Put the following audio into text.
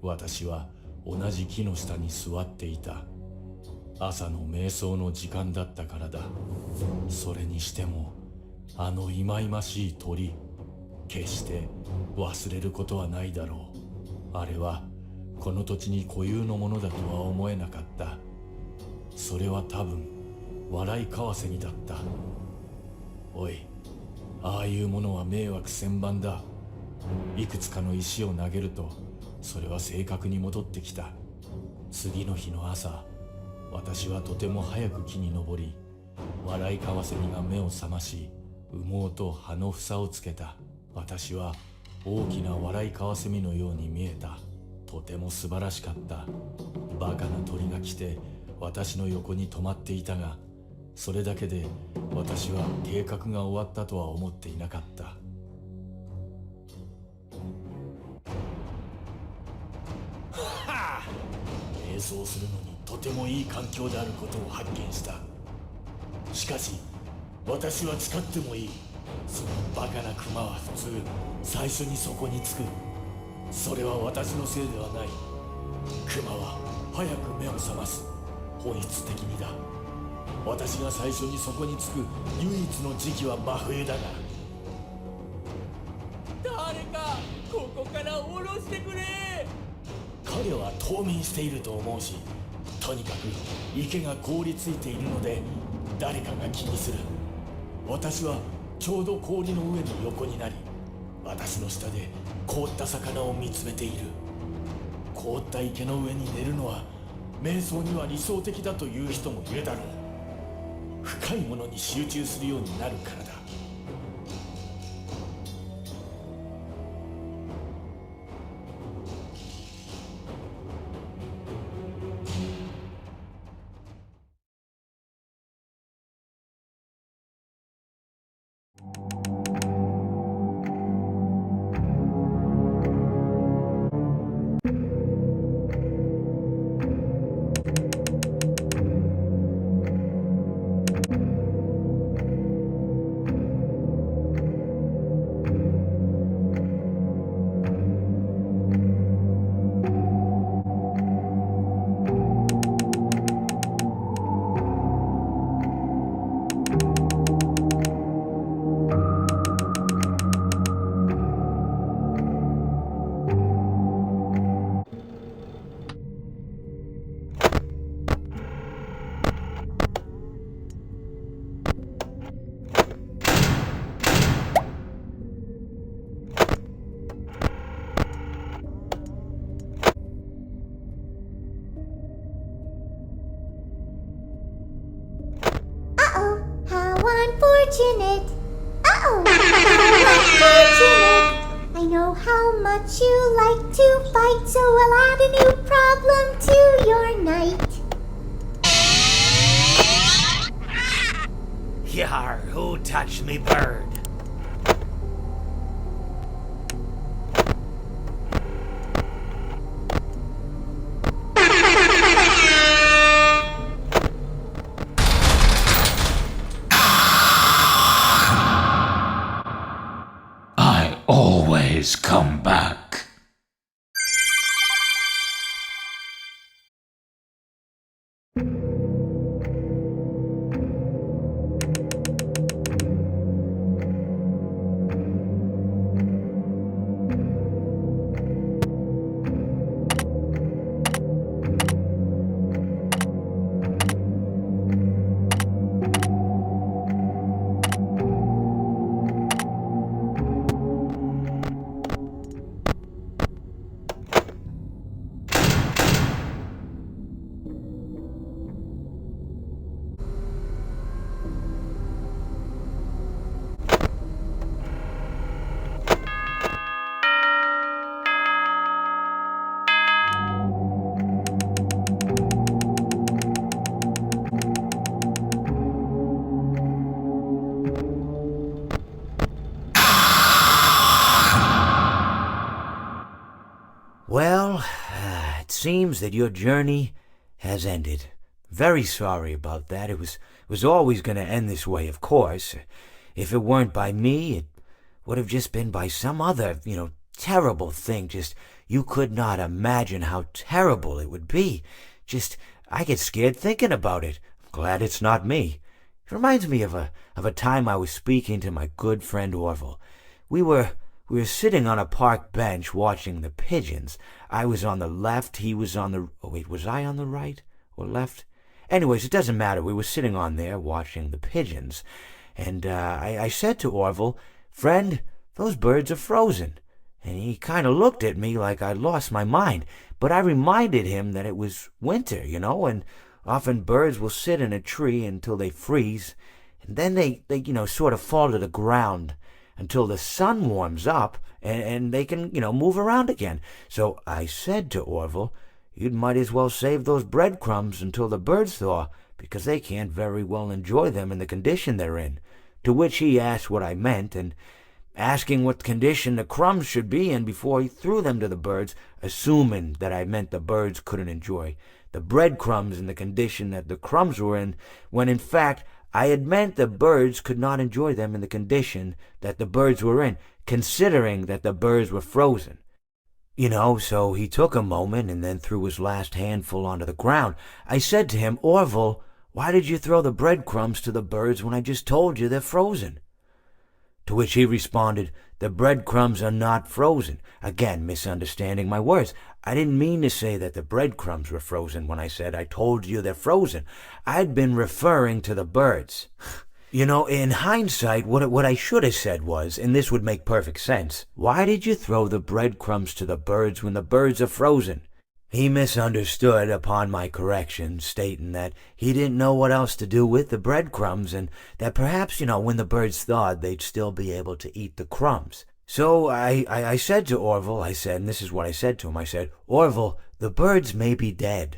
私は同じ木の下に座っていた。朝の瞑想の時間だったからだ。それにしてもあの忌々しい鳥、決して忘れることはないだろう。あれはこの土地に固有のものだとは思えなかった。それは多分笑いカワセミだった。おい、ああいうものは迷惑千万だ。いくつかの石を投げるとそれは正確に戻ってきた。次の日の朝、私はとても早く木に登り、笑いカワセミが目を覚まし、羽毛と葉の房をつけた。私は大きな笑いカワセミのように見えた。とても素晴らしかった。バカな鳥が来て私の横に止まっていたが、それだけで私は計画が終わったとは思っていなかった。瞑想するのにとてもいい環境であることを発見した。しかし私は誓ってもいい。そのバカなクマは普通最初にそこに着く。それは私のせいではない。クマは早く目を覚ます。本質的にだ。私が最初にそこに着く唯一の時期は真冬だが。誰かここから下ろしてくれ。彼は冬眠していると思うし、とにかく池が凍りついているので誰かが気にする。私はちょうど氷の上の横になり、私の下で凍った魚を見つめている。凍った池の上に寝るのは瞑想には理想的だという人もいるだろう。深いものに集中するようになるからだ。Unfortunate. Uh-oh, how unfortunate. I know how much you like to fight, so I'll add a new problem to your night. Yar, who touched me bird? Always come back. Well, it seems that your journey has ended. Very sorry about that. It was always going to end this way, of course. If it weren't by me, it would have just been by some other, terrible thing just You could not imagine how terrible it would be. Just, I get scared thinking about it. I'm glad it's not me. It reminds me of a time I was speaking to my good friend Orville. We were sitting on a park bench watching the pigeons. I was on the left, he was on the... Oh, wait, was I on the right or left? Anyways, it doesn't matter. We were sitting on there watching the pigeons. And I said to Orville, "Friend, those birds are frozen." And he kind of looked at me like I'd lost my mind. But I reminded him that it was winter, and often birds will sit in a tree until they freeze. And then they sort of fall to the ground until the sun warms up and they can, move around again. So I said to Orville, "You might as well save those breadcrumbs until the birds thaw, because they can't very well enjoy them in the condition they're in." To which he asked what I meant, and asking what condition the crumbs should be in before he threw them to the birds, assuming that I meant the birds couldn't enjoy the breadcrumbs in the condition that the crumbs were in, when in fact I had meant the birds could not enjoy them in the condition that the birds were in, considering that the birds were frozen. So he took a moment and then threw his last handful onto the ground. I said to him, "Orville, why did you throw the breadcrumbs to the birds when I just told you they're frozen?" To which he responded, "The breadcrumbs are not frozen." Again, misunderstanding my words. I didn't mean to say that the breadcrumbs were frozen when I said I told you they're frozen. I'd been referring to the birds. In hindsight, what I should have said was, and this would make perfect sense, "Why did you throw the breadcrumbs to the birds when the birds are frozen?" He misunderstood upon my correction, stating that he didn't know what else to do with the breadcrumbs, and that perhaps, when the birds thawed, they'd still be able to eat the crumbs. So I said to Orville, and this is what I said to him, I said, "Orville, the birds may be dead,